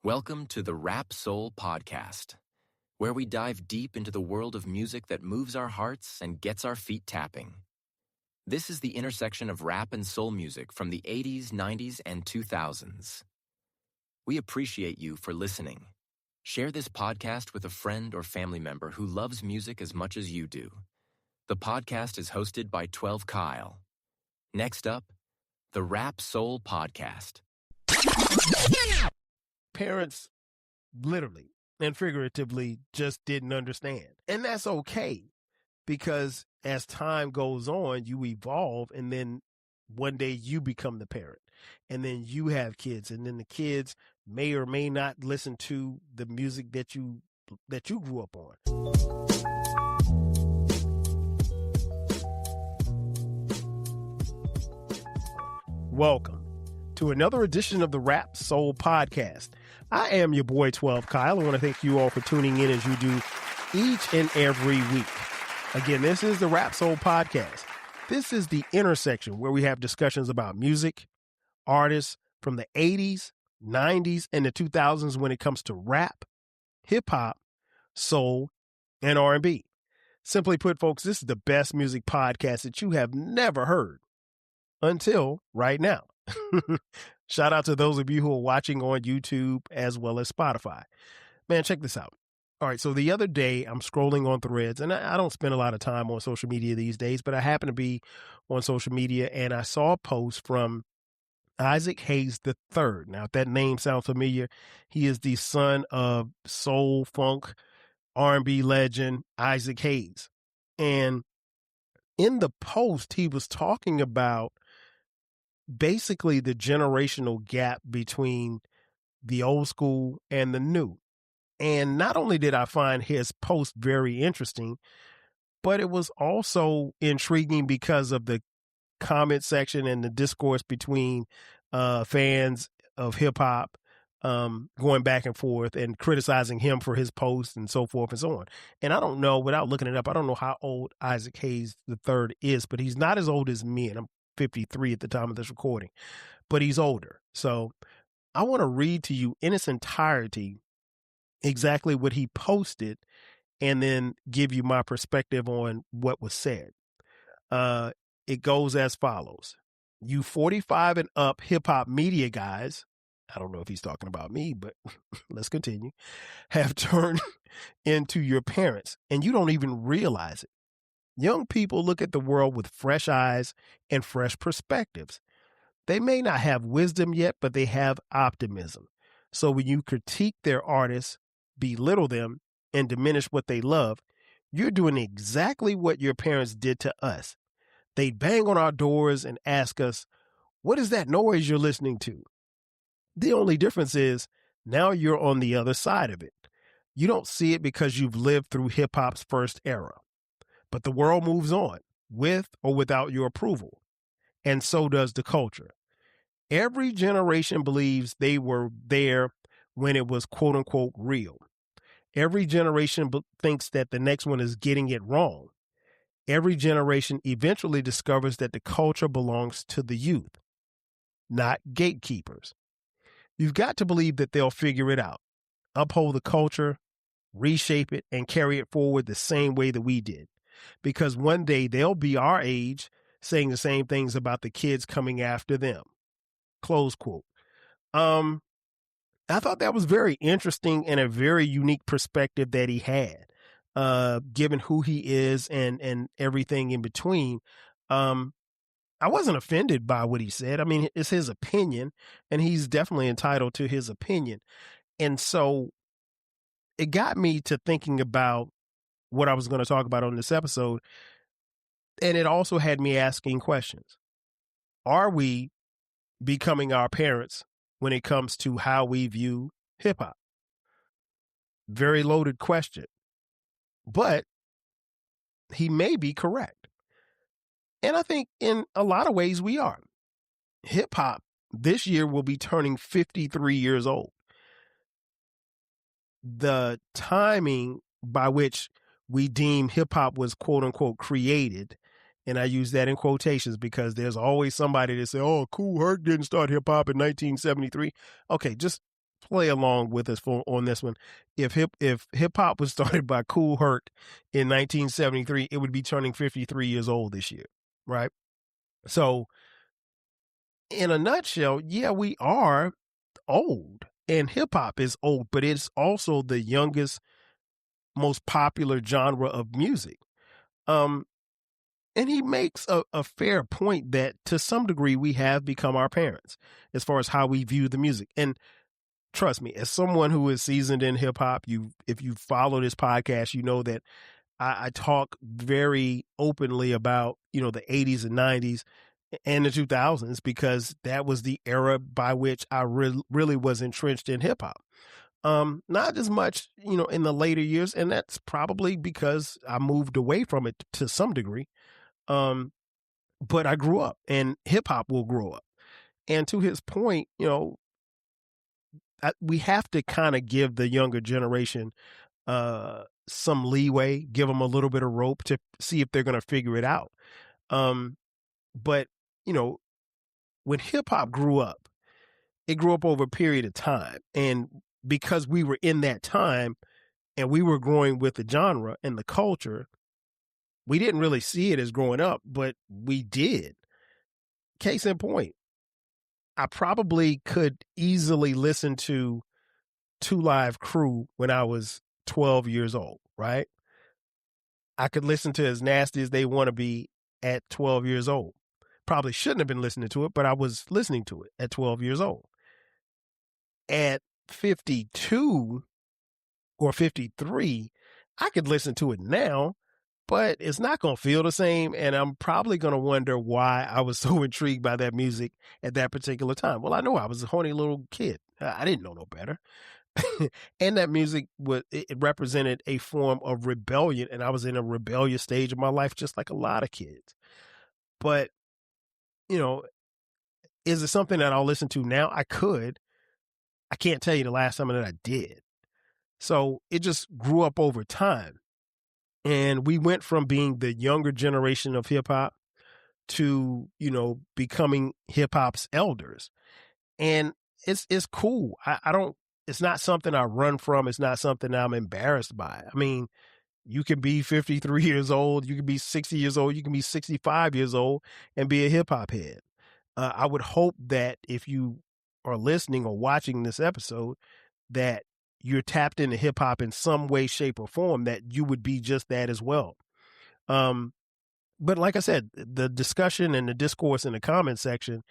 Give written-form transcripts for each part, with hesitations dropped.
Welcome to the Rap Soul Podcast, where we dive deep into the world of music that moves our hearts and gets our feet tapping. This is the intersection of rap and soul music from the 80s, 90s, and 2000s. We appreciate you for listening. Share this podcast with a friend or family member who loves music as much as you do. The podcast is hosted by 12 Kyle. Next up, the Rap Soul Podcast. Parents literally and figuratively just didn't understand. And that's okay, because as time goes on, you evolve, and then one day you become the parent, and then you have kids, and then the kids may or may not listen to the music that you grew up on. Welcome to another edition of the Rap Soul Podcast. I am your boy 12 Kyle. I want to thank you all for tuning in as you do each and every week. Again, this is the Rap Soul Podcast. This is the intersection where we have discussions about music, artists from the 80s, 90s, and the 2000s when it comes to rap, hip-hop, soul, and R&B. Simply put, folks, this is the best music podcast that you have never heard until right now. Shout out to those of you who are watching on YouTube as well as Spotify. Man, check this out. All right, so the other day I'm scrolling on Threads, and I don't spend a lot of time on social media these days, but I happen to be on social media, and I saw a post from Isaac Hayes III. Now, if that name sounds familiar, he is the son of soul, funk, R&B legend Isaac Hayes. And in the post, he was talking about basically the generational gap between the old school and the new. And not only did I find his post very interesting, but it was also intriguing because of the comment section and the discourse between fans of hip hop going back and forth and criticizing him for his post and so forth and so on. And I don't know, without looking it up, I don't know how old Isaac Hayes III is, but he's not as old as me, and I'm 53 at the time of this recording, but he's older. So I want to read to you in its entirety exactly what he posted and then give you my perspective on what was said. It goes as follows. You 45 and up hip hop media guys, I don't know if he's talking about me, but let's continue, have turned into your parents, and you don't even realize it. Young people look at the world with fresh eyes and fresh perspectives. They may not have wisdom yet, but they have optimism. So when you critique their artists, belittle them, and diminish what they love, you're doing exactly what your parents did to us. They'd bang on our doors and ask us, "What is that noise you're listening to?" The only difference is now you're on the other side of it. You don't see it because you've lived through hip hop's first era. But the world moves on, with or without your approval. And so does the culture. Every generation believes they were there when it was quote unquote real. Every generation thinks that the next one is getting it wrong. Every generation eventually discovers that the culture belongs to the youth, not gatekeepers. You've got to believe that they'll figure it out, uphold the culture, reshape it, and carry it forward the same way that we did. Because one day they'll be our age saying the same things about the kids coming after them. Close quote. I thought that was very interesting and a very unique perspective that he had, given who he is and everything in between. I wasn't offended by what he said. I mean, it's his opinion, and he's definitely entitled to his opinion. And so it got me to thinking about what I was going to talk about on this episode. And it also had me asking questions. Are we becoming our parents when it comes to how we view hip hop? Very loaded question, but he may be correct. And I think in a lot of ways we are. Hip hop this year will be turning 53 years old. The timing by which we deem hip hop was quote unquote created, and I use that in quotations because there's always somebody that say, "Oh, Kool Herc didn't start hip hop in 1973. Okay, just play along with us on this one. If hip hop was started by Kool Herc in 1973, it would be turning 53 years old this year, right? So, in a nutshell, yeah, we are old, and hip hop is old, but it's also the youngest, most popular genre of music. Um, and he makes a fair point that to some degree we have become our parents as far as how we view the music. And trust me, as someone who is seasoned in hip hop, if you follow this podcast, you know that I talk very openly about, the 80s and 90s and the 2000s, because that was the era by which I really was entrenched in hip hop. Not as much, in the later years, and that's probably because I moved away from it to some degree. But I grew up, and hip hop will grow up. And to his point, we have to kind of give the younger generation some leeway, give them a little bit of rope to see if they're going to figure it out. But when hip hop grew up, it grew up over a period of time, and because we were in that time and we were growing with the genre and the culture, we didn't really see it as growing up, but we did. Case in point, I probably could easily listen to 2 Live Crew when I was 12 years old, right? I could listen to As Nasty as They Want to Be at 12 years old. Probably shouldn't have been listening to it, but I was listening to it at 12 years old. At 52 or 53, I could listen to it now, but it's not going to feel the same. And I'm probably going to wonder why I was so intrigued by that music at that particular time. Well, I know I was a horny little kid. I didn't know no better. And that music it represented a form of rebellion. And I was in a rebellious stage of my life, just like a lot of kids. But, is it something that I'll listen to now? I could. I can't tell you the last time that I did. So it just grew up over time. And we went from being the younger generation of hip hop to, becoming hip hop's elders. And it's cool. It's not something I run from. It's not something I'm embarrassed by. I mean, you can be 53 years old, you can be 60 years old, you can be 65 years old and be a hip hop head. I would hope that if you are listening or watching this episode, that you're tapped into hip hop in some way, shape, or form, that you would be just that as well. But like I said, the discussion and the discourse in the comment section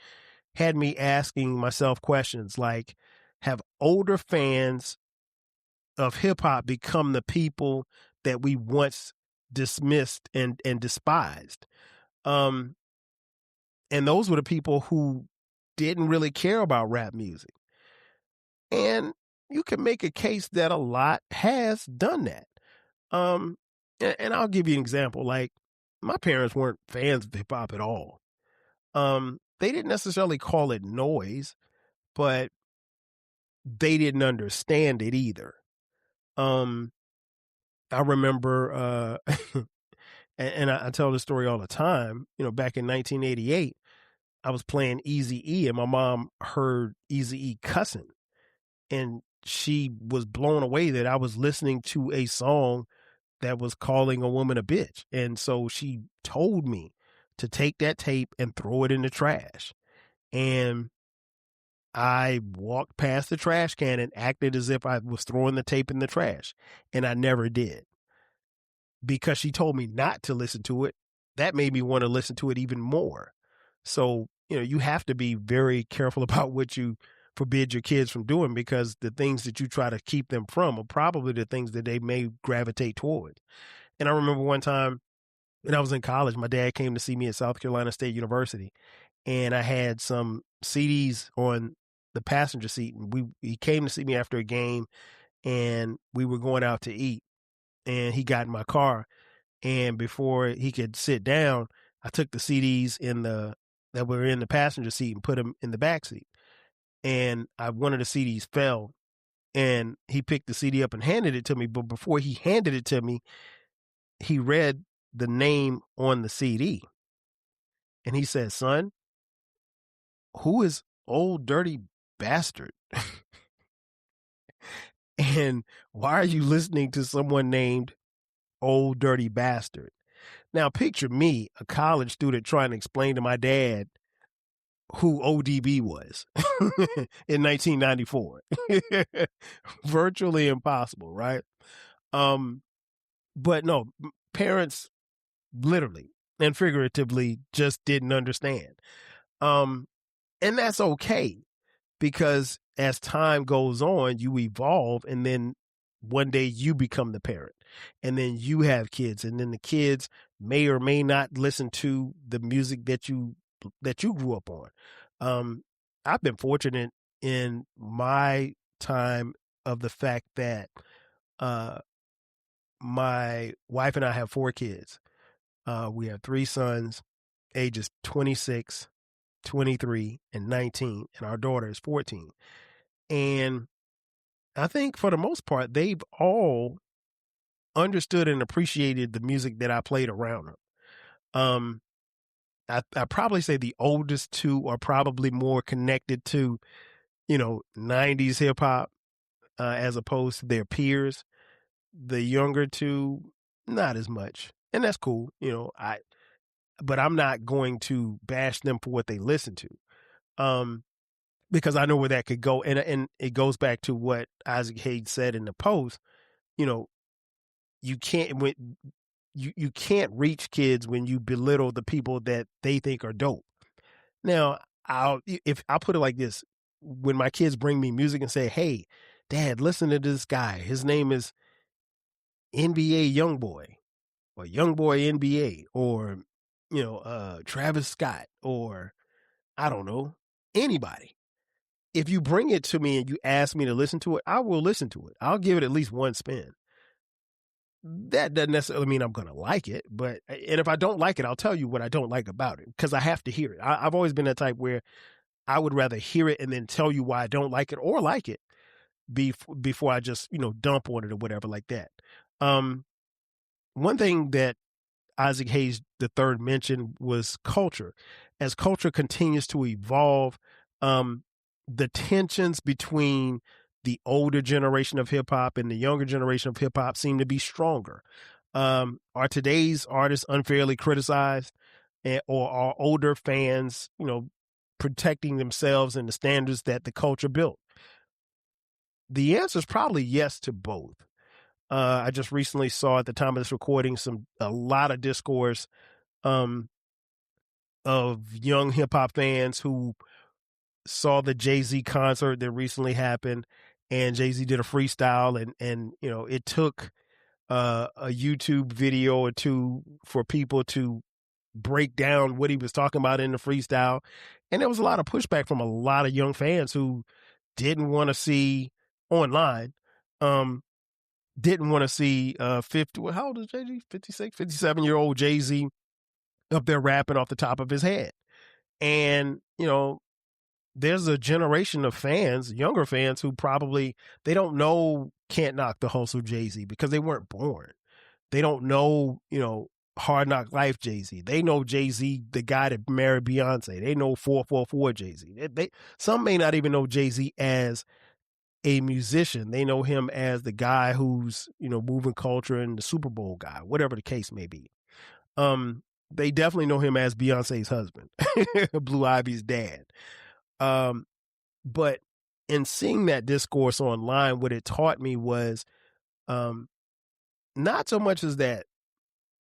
had me asking myself questions like, have older fans of hip hop become the people that we once dismissed and despised? And those were the people who didn't really care about rap music. And you can make a case that a lot has done that. And I'll give you an example. Like, my parents weren't fans of hip hop at all. They didn't necessarily call it noise, but they didn't understand it either. I remember, and I tell this story all the time, back in 1988, I was playing Eazy-E and my mom heard Eazy-E cussing, and she was blown away that I was listening to a song that was calling a woman a bitch. And so she told me to take that tape and throw it in the trash. And I walked past the trash can and acted as if I was throwing the tape in the trash. And I never did. Because she told me not to listen to it, that made me want to listen to it even more. So, you have to be very careful about what you forbid your kids from doing, because the things that you try to keep them from are probably the things that they may gravitate towards. And I remember one time when I was in college, my dad came to see me at South Carolina State University, and I had some CDs on the passenger seat. And he came to see me after a game, and we were going out to eat, and he got in my car, and before he could sit down, I took the CDs that were in the passenger seat and put them in the back seat. And one of the CDs fell, and he picked the CD up and handed it to me. But before he handed it to me, he read the name on the CD. And he said, "Son, who is Old Dirty Bastard?" And why are you listening to someone named Old Dirty Bastard? Now, picture me, a college student, trying to explain to my dad who ODB was in 1994. Virtually impossible, right? But no, parents literally and figuratively just didn't understand. And that's okay, because as time goes on, you evolve, and then one day you become the parent, and then you have kids, and then the kids may or may not listen to the music that you grew up on. I've been fortunate in my time of the fact that my wife and I have 4 kids. We have 3 sons, ages 26, 23, and 19, and our daughter is 14. And I think for the most part, they've all understood and appreciated the music that I played around them. I probably say the oldest 2 are probably more connected to, 90s hip hop as opposed to their peers. The younger 2, not as much. And that's cool. But I'm not going to bash them for what they listen to. Because I know where that could go. And it goes back to what Isaac Hayes said in the post. You can't reach kids when you belittle the people that they think are dope. Now, I'll put it like this: when my kids bring me music and say, "Hey, Dad, listen to this guy. His name is NBA Youngboy, or Youngboy NBA, or Travis Scott, or I don't know, anybody." If you bring it to me and you ask me to listen to it, I will listen to it. I'll give it at least one spin. That doesn't necessarily mean I'm going to like it, and if I don't like it, I'll tell you what I don't like about it, because I have to hear it. I've always been that type where I would rather hear it and then tell you why I don't like it or like it before I just, dump on it or whatever like that. One thing that Isaac Hayes III mentioned was culture. As culture continues to evolve, the tensions between the older generation of hip hop and the younger generation of hip hop seem to be stronger. Are today's artists unfairly criticized, or are older fans, protecting themselves and the standards that the culture built? The answer is probably yes to both. I just recently saw, at the time of this recording, a lot of discourse of young hip hop fans who saw the Jay-Z concert that recently happened, and Jay-Z did a freestyle, and it took a YouTube video or 2 for people to break down what he was talking about in the freestyle. And there was a lot of pushback from a lot of young fans who didn't want to see online, didn't want to see 50, how old is Jay-Z? 56, 57-year-old Jay-Z up there rapping off the top of his head. And, there's a generation of fans, younger fans, who probably, they don't know Can't Knock the Hustle Jay-Z because they weren't born. They don't know, Hard Knock Life Jay-Z. They know Jay-Z, the guy that married Beyonce. They know 444 Jay-Z. Some may not even know Jay-Z as a musician. They know him as the guy who's, moving culture, and the Super Bowl guy, whatever the case may be. They definitely know him as Beyonce's husband, Blue Ivy's dad. But in seeing that discourse online, what it taught me was, not so much as that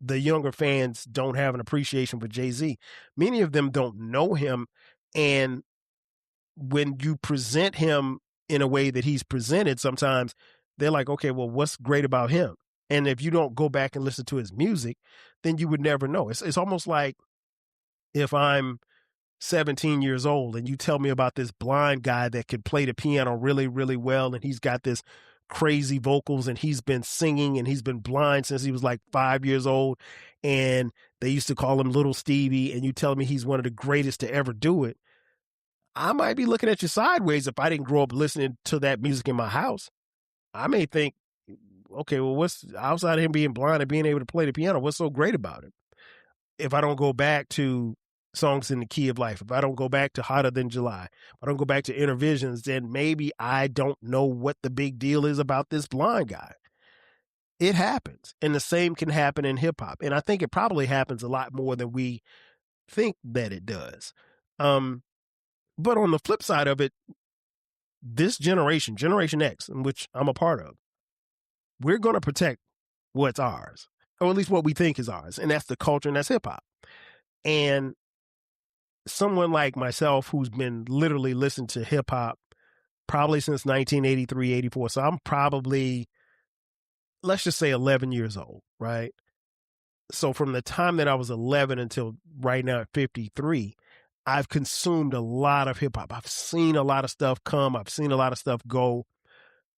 the younger fans don't have an appreciation for Jay-Z. Many of them don't know him. And when you present him in a way that he's presented, sometimes they're like, okay, well, what's great about him? And if you don't go back and listen to his music, then you would never know. It's almost like if I'm 17 years old and you tell me about this blind guy that could play the piano really, really well, and he's got this crazy vocals, and he's been singing, and he's been blind since he was like 5 years old, and they used to call him Little Stevie, and you tell me he's one of the greatest to ever do it, I might be looking at you sideways if I didn't grow up listening to that music in my house. I may think, okay, well, what's outside of him being blind and being able to play the piano, what's so great about it? If I don't go back to Songs in the Key of Life, if I don't go back to Hotter Than July, if I don't go back to Inner Visions, then maybe I don't know what the big deal is about this blind guy. It happens. And the same can happen in hip hop. And I think it probably happens a lot more than we think that it does. But on the flip side of it, this generation, Generation X, in which I'm a part of, we're going to protect what's ours, or at least what we think is ours. And that's the culture, and that's hip hop. And someone like myself, who's been literally listening to hip hop probably since 1983, 84. So I'm probably, let's just say 11 years old, right? So from the time that I was 11 until right now at 53, I've consumed a lot of hip hop. I've seen a lot of stuff come. I've seen a lot of stuff go.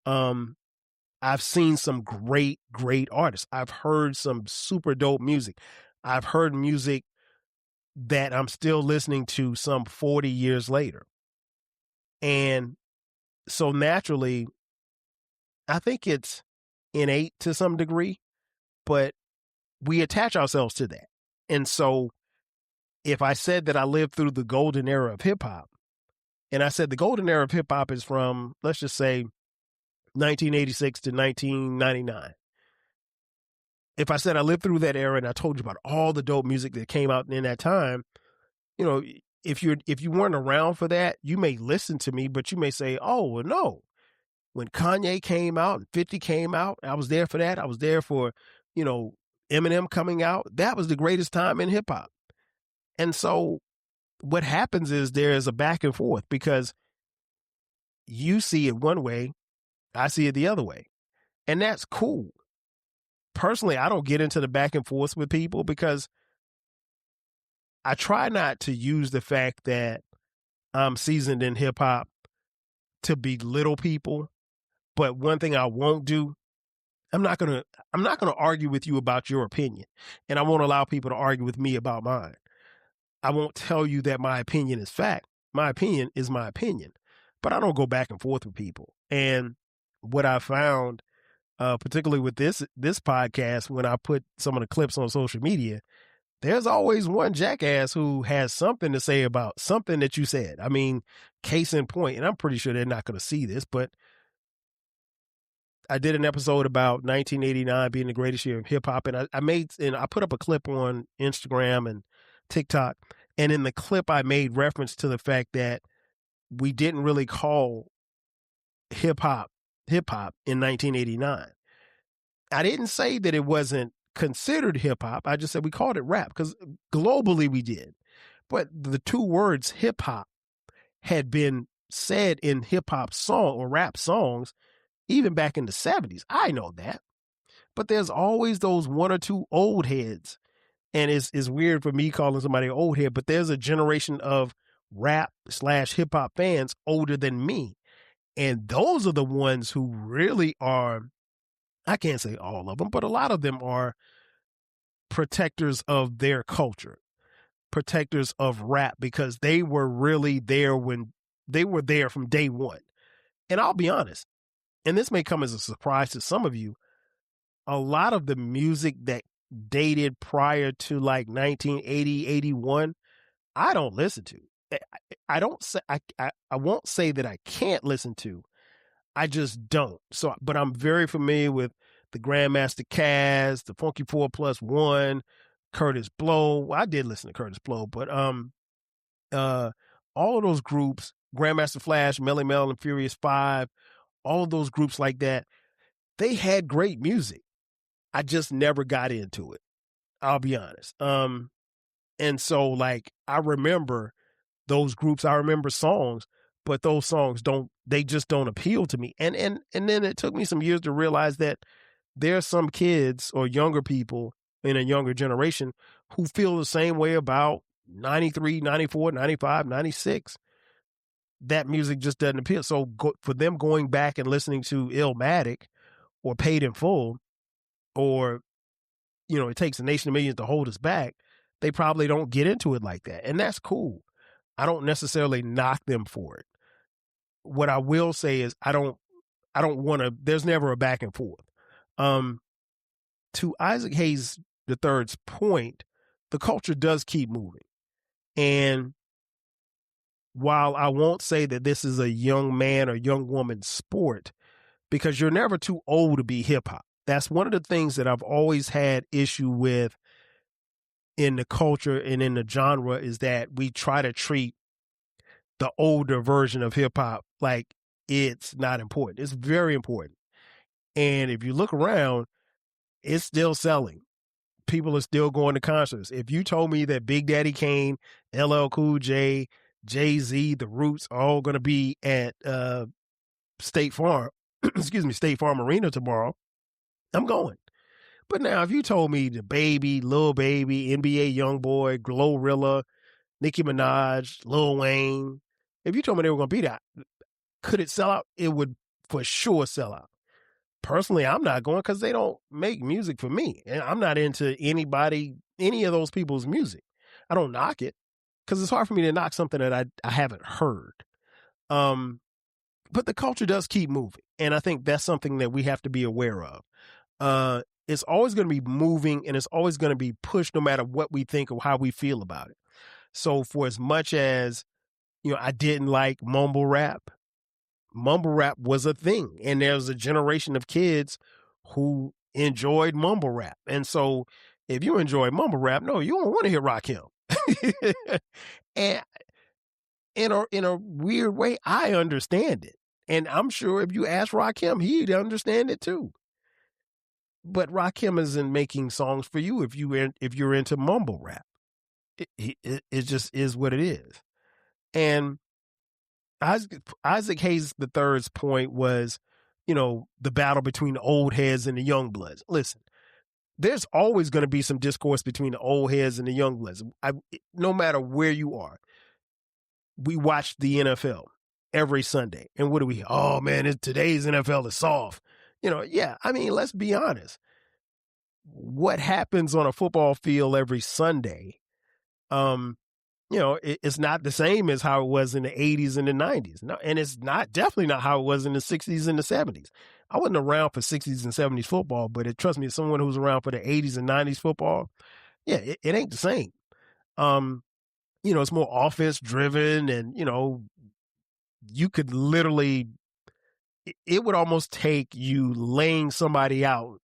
I've seen some great, great artists. I've heard some super dope music. I've heard music that I'm still listening to some 40 years later. And so naturally, I think it's innate to some degree, but we attach ourselves to that. And so if I said that I lived through the golden era of hip hop, and I said the golden era of hip hop is from, let's just say, 1986 to 1999. If I said I lived through that era and I told you about all the dope music that came out in that time, you know, if you weren't around for that, you may listen to me, but you may say, oh, well, no. When Kanye came out and 50 came out, I was there for that. I was there for, Eminem coming out. That was the greatest time in hip hop. And so what happens is there's a back and forth because you see it one way, I see it the other way. And that's cool. Personally, I don't get into the back and forth with people because I try not to use the fact that I'm seasoned in hip hop to belittle people. But one thing I won't do, I'm not going to argue with you about your opinion, and I won't allow people to argue with me about mine. I won't tell you that my opinion is fact. My opinion is my opinion, but I don't go back and forth with people. And what I found, particularly with this podcast, when I put some of the clips on social media, there's always one jackass who has something to say about something that you said. I mean, case in point, and I'm pretty sure they're not going to see this, but I did an episode about 1989 being the greatest year of hip hop, and I put up a clip on Instagram and TikTok, and in the clip I made reference to the fact that we didn't really call hip hop in 1989. I didn't say that it wasn't considered hip hop. I just said we called it rap because globally we did. But the two words hip hop had been said in hip hop song or rap songs even back in the 70s. I know that. But there's always those one or two old heads. And it's weird for me calling somebody an old head, but there's a generation of rap/hip hop fans older than me. And those are the ones who really are, I can't say all of them, but a lot of them are protectors of their culture, protectors of rap, because they were really there when they were there from day one. And I'll be honest, and this may come as a surprise to some of you, a lot of the music that dated prior to like 1980, 81, I don't listen to. I won't say that I can't listen to. I just don't. So, but I'm very familiar with the Grandmaster Caz, the Funky 4+1, Kurtis Blow. Well, I did listen to Kurtis Blow, but all of those groups, Grandmaster Flash, Melly Mel and Furious 5, all of those groups like that, they had great music. I just never got into it. I'll be honest. And so like, I remember those groups, I remember songs, but those songs just don't appeal to me. And then it took me some years to realize that there are some kids or younger people in a younger generation who feel the same way about 93, 94, 95, 96. That music just doesn't appeal. So for them going back and listening to Illmatic or Paid in Full, or, It Takes a Nation of Millions to Hold Us Back, they probably don't get into it like that. And that's cool. I don't necessarily knock them for it. What I will say is I don't want to, there's never a back and forth. To Isaac Hayes III's point, the culture does keep moving. And while I won't say that this is a young man or young woman sport, because you're never too old to be hip hop. That's one of the things that I've always had issue with in the culture and in the genre, is that we try to treat the older version of hip hop like it's not important. It's very important. And if you look around, it's still selling. People are still going to concerts. If you told me that Big Daddy Kane, LL Cool J, Jay-Z, The Roots are all going to be at State Farm, State Farm Arena tomorrow, I'm going. But now, if you told me the Baby, Lil Baby, NBA YoungBoy, Glorilla, Nicki Minaj, Lil Wayne, if you told me they were going to be that, could it sell out? It would for sure sell out. Personally, I'm not going because they don't make music for me. And I'm not into any of those people's music. I don't knock it because it's hard for me to knock something that I haven't heard. But the culture does keep moving. And I think that's something that we have to be aware of. It's always going to be moving, and it's always going to be pushed no matter what we think or how we feel about it. So for as much as, I didn't like mumble rap was a thing. And there was a generation of kids who enjoyed mumble rap. And so if you enjoy mumble rap, no, you don't want to hear Rakim. And in a weird way, I understand it. And I'm sure if you ask Rakim, he'd understand it too. But Rakim isn't making songs for you if you're into mumble rap. It just is what it is. And Isaac Hayes III's point was, the battle between the old heads and the young bloods. Listen, there's always going to be some discourse between the old heads and the young bloods. No matter where you are. We watch the NFL every Sunday. And what do we? Oh, man, today's NFL is soft. Yeah, let's be honest. What happens on a football field every Sunday, it's not the same as how it was in the 80s and the 90s. No, and it's definitely not how it was in the 60s and the 70s. I wasn't around for 60s and 70s football, but trust me, as someone who's around for the 80s and 90s football, yeah, it ain't the same. It's more offense driven, and, you could literally, it would almost take you laying somebody out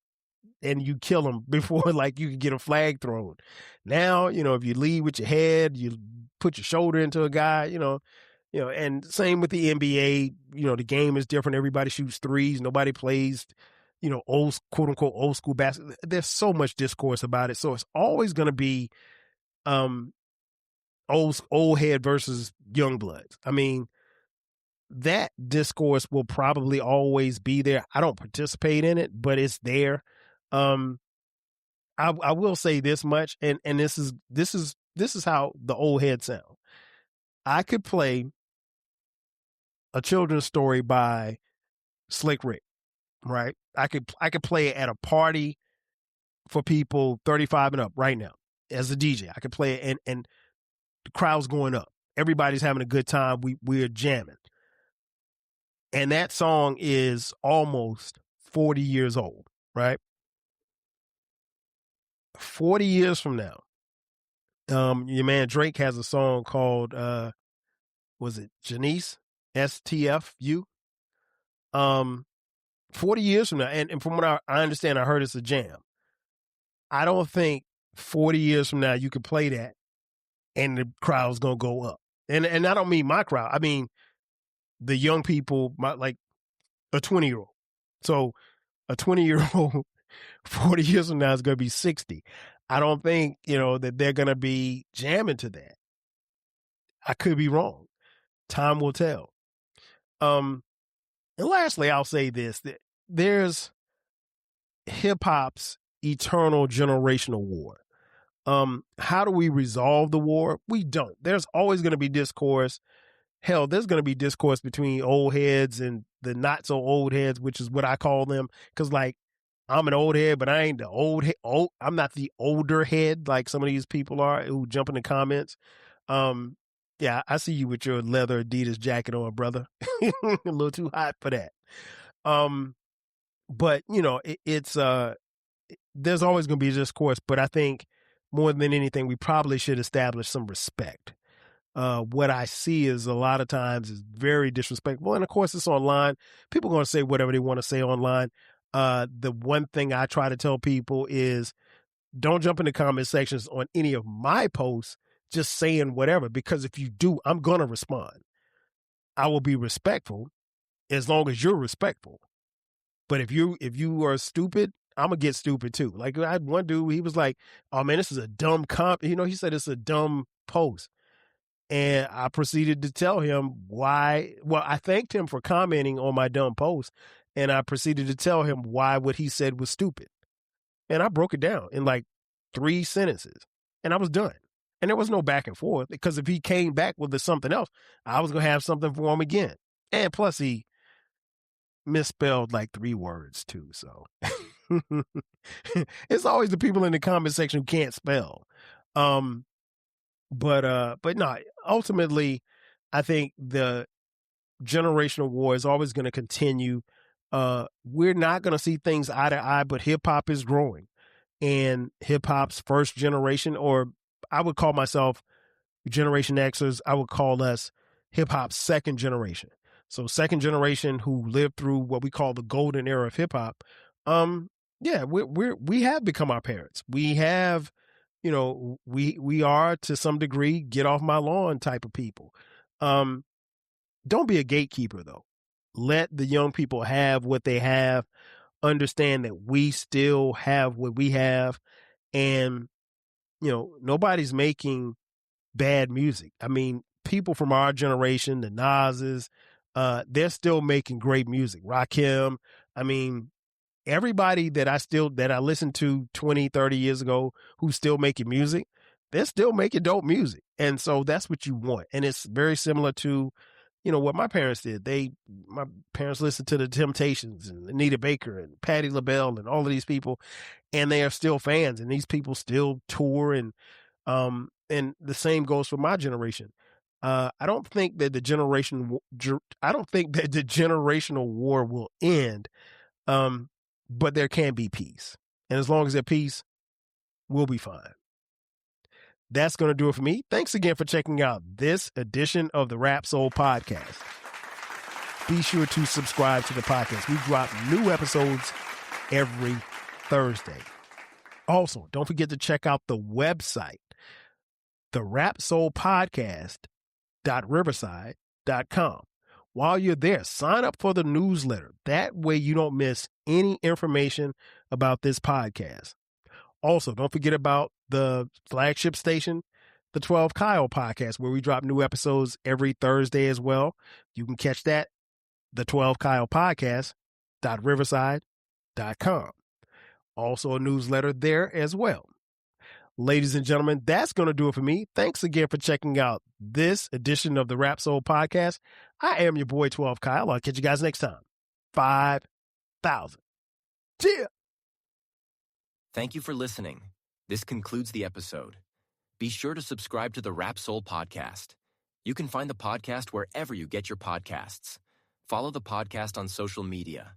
and you kill them before you could get a flag thrown. Now, if you lead with your head, you put your shoulder into a guy, and same with the NBA, the game is different. Everybody shoots threes. Nobody plays, quote unquote, old school basketball. There's so much discourse about it. So it's always going to be, old head versus young bloods. That discourse will probably always be there. I don't participate in it, but it's there. I will say this much, and this is how the old head sound. I could play a children's story by Slick Rick, right? I could play it at a party for people 35 and up right now as a DJ. I could play it, and the crowd's going up. Everybody's having a good time. We're jamming. And that song is almost 40 years old, right? 40 years from now, your man Drake has a song called, was it Janice? STFU? 40 years from now, and from what I understand, I heard it's a jam. I don't think 40 years from now you could play that and the crowd's going to go up. And I don't mean my crowd. I mean the young people, like a 20-year-old. So a 20-year-old 40 years from now is going to be 60. I don't think, that they're going to be jamming to that. I could be wrong. Time will tell. And lastly, I'll say this, that there's hip hop's eternal generational war. How do we resolve the war? We don't. There's always going to be discourse. Hell, there's going to be discourse between old heads and the not so old heads, which is what I call them. Cause I'm an old head, but I ain't I'm not the older head like some of these people are who jump in the comments. Yeah, I see you with your leather Adidas jacket on, brother. A little too hot for that. But it's there's always going to be a discourse, but I think more than anything, we probably should establish some respect. what I see is a lot of times is very disrespectful. And of course, it's online. People are going to say whatever they want to say online. The one thing I try to tell people is don't jump in the comment sections on any of my posts just saying whatever, because if you do, I'm going to respond. I will be respectful as long as you're respectful. But if you are stupid, I'm going to get stupid too. Like I had one dude, he was like, oh man, this is a dumb he said it's a dumb post. And I proceeded to tell him why. Well, I thanked him for commenting on my dumb post, and I proceeded to tell him why what he said was stupid. And I broke it down in like 3 sentences, and I was done. And there was no back and forth, because if he came back with something else, I was going to have something for him again. And plus, he misspelled like 3 words too. So it's always the people in the comment section who can't spell. But no, ultimately, I think the generational war is always going to continue. We're not going to see things eye to eye, but hip hop is growing, and hip hop's first generation, or I would call myself Generation Xers, I would call us hip hop's second generation. So second generation who lived through what we call the golden era of hip hop. Yeah, we have become our parents. We have, we are to some degree get off my lawn type of people. Don't be a gatekeeper though. Let the young people have what they have. Understand that we still have what we have, and nobody's making bad music. I mean, people from our generation, the Nas's, they're still making great music. Rakim, I mean, everybody that I listened to 20, 30 years ago who's still making music, they're still making dope music. And so that's what you want. And it's very similar to, what my parents did. My parents listened to the Temptations and Anita Baker and Patti LaBelle and all of these people, and they are still fans, and these people still tour, and the same goes for my generation. I don't think that the generational war will end, but there can be peace. And as long as there's peace, we'll be fine. That's going to do it for me. Thanks again for checking out this edition of the Rap Soul Podcast. Be sure to subscribe to the podcast. We drop new episodes every Thursday. Also, don't forget to check out the website, the rapsoulpodcast.riverside.com. While you're there, sign up for the newsletter. That way you don't miss any information about this podcast. Also, don't forget about the flagship station, the 12 Kyle Podcast, where we drop new episodes every Thursday as well. You can catch that, the 12 Kyle Podcast.riverside.com. Also a newsletter there as well. Ladies and gentlemen, that's going to do it for me. Thanks again for checking out this edition of the Rap Soul Podcast. I am your boy 12 Kyle. I'll catch you guys next time. 5,000. Cheers. Thank you for listening. This concludes the episode. Be sure to subscribe to the Rap Soul Podcast. You can find the podcast wherever you get your podcasts. Follow the podcast on social media.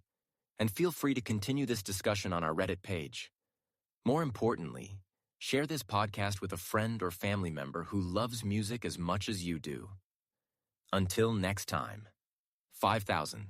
And feel free to continue this discussion on our Reddit page. More importantly, share this podcast with a friend or family member who loves music as much as you do. Until next time, 5,000.